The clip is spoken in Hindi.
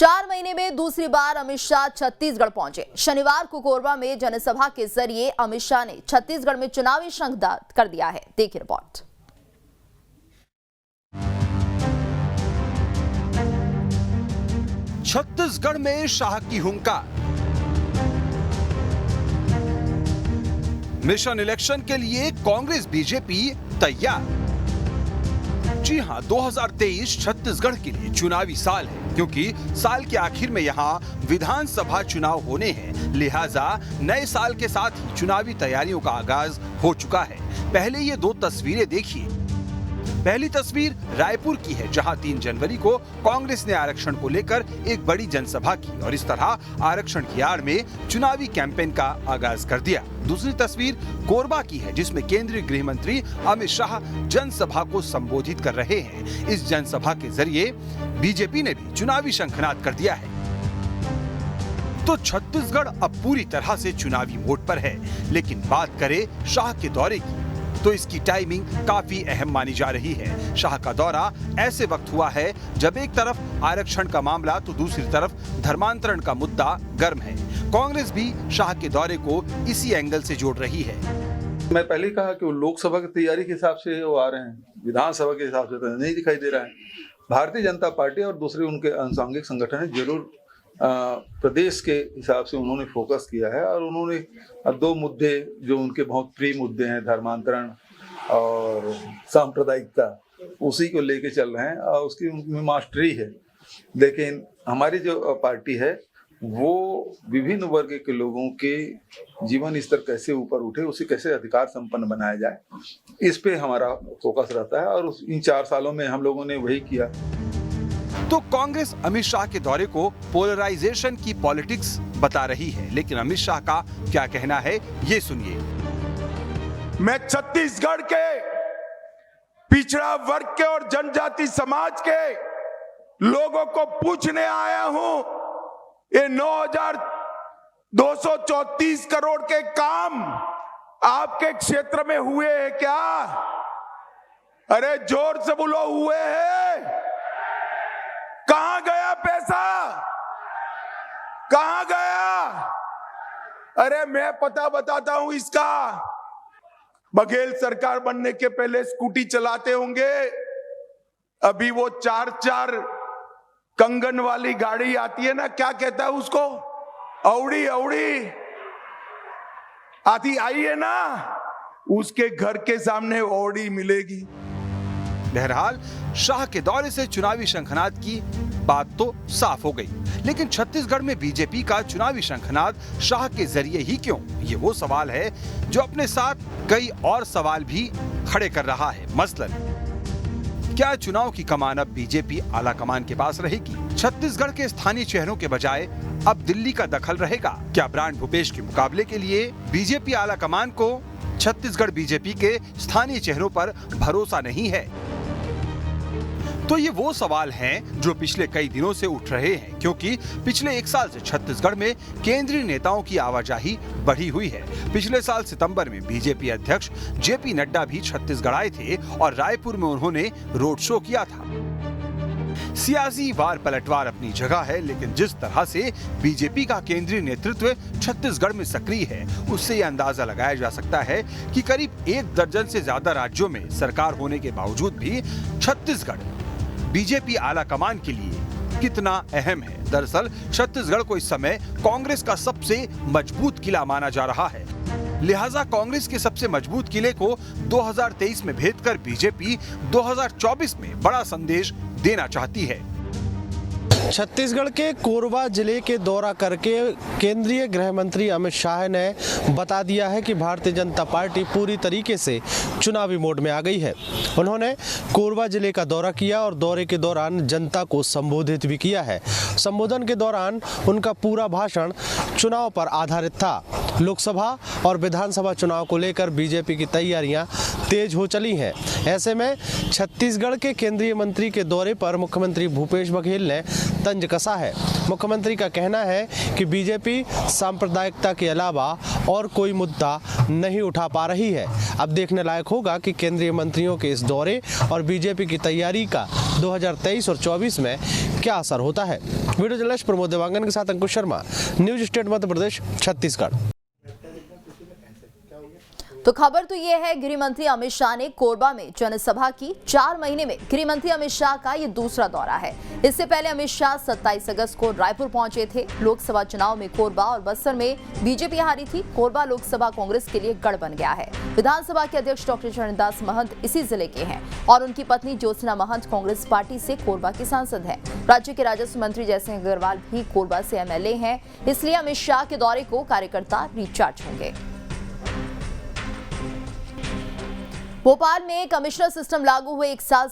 4 महीने में दूसरी बार अमित शाह छत्तीसगढ़ पहुंचे। शनिवार को कोरबा में जनसभा के जरिए अमित शाह ने छत्तीसगढ़ में चुनावी शंखनाद कर दिया है। देखिए रिपोर्ट। छत्तीसगढ़ में शाह की हुंकार। मिशन इलेक्शन के लिए कांग्रेस बीजेपी तैयार। जी हां, 2023 छत्तीसगढ़ के लिए चुनावी साल है, क्योंकि साल के आखिर में यहां विधानसभा चुनाव होने हैं। लिहाजा नए साल के साथ ही चुनावी तैयारियों का आगाज हो चुका है। पहले ये दो तस्वीरें देखिए। पहली तस्वीर रायपुर की है, जहां 3 जनवरी को कांग्रेस ने आरक्षण को लेकर एक बड़ी जनसभा की और इस तरह आरक्षण की आड़ में चुनावी कैंपेन का आगाज कर दिया। दूसरी तस्वीर कोरबा की है, जिसमें केंद्रीय गृह मंत्री अमित शाह जनसभा को संबोधित कर रहे हैं। इस जनसभा के जरिए बीजेपी ने भी चुनावी शंखनाद कर दिया है। तो छत्तीसगढ़ अब पूरी तरह से चुनावी मोड पर है। लेकिन बात करें शाह के दौरे की, तो इसकी टाइमिंग काफी अहम मानी जा रही है। शाह का दौरा ऐसे वक्त हुआ है जब एक तरफ आरक्षण का मामला तो दूसरी तरफ धर्मांतरण का मुद्दा गर्म है। कांग्रेस भी शाह के दौरे को इसी एंगल से जोड़ रही है। मैं पहले ही कहा कि वो लोकसभा की तैयारी के हिसाब से वो आ रहे हैं, विधानसभा के हिसाब से तो नहीं दिखाई दे रहा है। भारतीय जनता पार्टी और दूसरे उनके अनुषंगिक संगठन जरूर प्रदेश के हिसाब से उन्होंने फोकस किया है और उन्होंने 2 मुद्दे जो उनके बहुत प्रिय मुद्दे हैं, धर्मांतरण और सांप्रदायिकता, उसी को लेके चल रहे हैं और उसकी उनमें मास्टरी है। लेकिन हमारी जो पार्टी है वो विभिन्न वर्ग के लोगों के जीवन स्तर कैसे ऊपर उठे, उसे कैसे अधिकार संपन्न बनाया जाए, इस पे हमारा फोकस रहता है और इन 4 सालों में हम लोगों ने वही किया। तो कांग्रेस अमित शाह के दौरे को पोलराइजेशन की पॉलिटिक्स बता रही है, लेकिन अमित शाह का क्या कहना है ये सुनिए। मैं छत्तीसगढ़ के पिछड़ा वर्ग के और जनजाति समाज के लोगों को पूछने आया हूं, ये 9,234 करोड़ के काम आपके क्षेत्र में हुए हैं क्या? अरे जोर से बोलो, हुए हैं? कहां गया पैसा? कहां गया? अरे मैं पता बताता हूं इसका। बघेल सरकार बनने के पहले स्कूटी चलाते होंगे, अभी वो 4-4 कंगन वाली गाड़ी आती है ना, क्या कहता है उसको? औड़ी औड़ी आती आई है ना, उसके घर के सामने औड़ी मिलेगी। बहरहाल शाह के दौरे से चुनावी शंखनाद की बात तो साफ हो गई, लेकिन छत्तीसगढ़ में बीजेपी का चुनावी शंखनाद शाह के जरिए ही क्यों? ये वो सवाल है जो अपने साथ कई और सवाल भी खड़े कर रहा है। मसलन, क्या चुनाव की कमान अब बीजेपी आला कमान के पास रहेगी? छत्तीसगढ़ के स्थानीय चेहरों के बजाय अब दिल्ली का दखल रहेगा? क्या ब्रांड भूपेश के मुकाबले के लिए बीजेपी आला कमान को छत्तीसगढ़ बीजेपी के स्थानीय चेहरों पर भरोसा नहीं है? तो ये वो सवाल हैं जो पिछले कई दिनों से उठ रहे हैं, क्योंकि पिछले 1 साल से छत्तीसगढ़ में केंद्रीय नेताओं की आवाजाही बढ़ी हुई है। पिछले साल सितंबर में बीजेपी अध्यक्ष जेपी नड्डा भी छत्तीसगढ़ आए थे और रायपुर में उन्होंने रोड शो किया था। सियासी वार पलटवार अपनी जगह है, लेकिन जिस तरह से बीजेपी का केंद्रीय नेतृत्व छत्तीसगढ़ में सक्रिय है, उससे यह अंदाजा लगाया जा सकता है कि करीब 1 दर्जन से ज्यादा राज्यों में सरकार होने के बावजूद भी छत्तीसगढ़ बीजेपी आला कमान के लिए कितना अहम है। दरअसल छत्तीसगढ़ को इस समय कांग्रेस का सबसे मजबूत किला माना जा रहा है। लिहाजा कांग्रेस के सबसे मजबूत किले को 2023 में भेद कर बीजेपी 2024 में बड़ा संदेश देना चाहती है। छत्तीसगढ़ के कोरबा जिले के दौरा करके केंद्रीय गृह मंत्री अमित शाह ने बता दिया है कि भारतीय जनता पार्टी पूरी तरीके से चुनावी मोड में आ गई है। उन्होंने कोरबा जिले का दौरा किया और दौरे के दौरान जनता को संबोधित भी किया है। संबोधन के दौरान उनका पूरा भाषण चुनाव पर आधारित था। लोकसभा और विधानसभा चुनाव को लेकर बीजेपी की तैयारियां तेज हो चली हैं। ऐसे में छत्तीसगढ़ के केंद्रीय मंत्री के दौरे पर मुख्यमंत्री भूपेश बघेल ने तंज कसा है। मुख्यमंत्री का कहना है कि बीजेपी सांप्रदायिकता के अलावा और कोई मुद्दा नहीं उठा पा रही है। अब देखने लायक होगा कि केंद्रीय मंत्रियों के इस दौरे और बीजेपी की तैयारी का 2023 और 24 में क्या असर होता है। वीडियो जर्नलिस्ट प्रमोद देवांगन के साथ अंकुश शर्मा, न्यूज स्टेट मध्य प्रदेश, छत्तीसगढ़। तो खबर तो ये है, गृह मंत्री अमित शाह ने कोरबा में जनसभा की। 4 महीने में गृह मंत्री अमित शाह का ये दूसरा दौरा है। इससे पहले अमित शाह 27 अगस्त को रायपुर पहुंचे थे। लोकसभा चुनाव में कोरबा और बस्तर में बीजेपी हारी थी। कोरबा लोकसभा कांग्रेस के लिए गढ़ बन गया है। विधानसभा के अध्यक्ष डॉक्टर चरणदास महंत इसी जिले के हैं और उनकी पत्नी ज्योत्सना महंत कांग्रेस पार्टी से कोरबा के सांसद है। राज्य के राजस्व मंत्री जयसिंह अग्रवाल भी कोरबा से एमएलए हैं, इसलिए अमित शाह के दौरे को कार्यकर्ता रिचार्ज होंगे। भोपाल में कमिश्नर सिस्टम लागू हुए 1 साल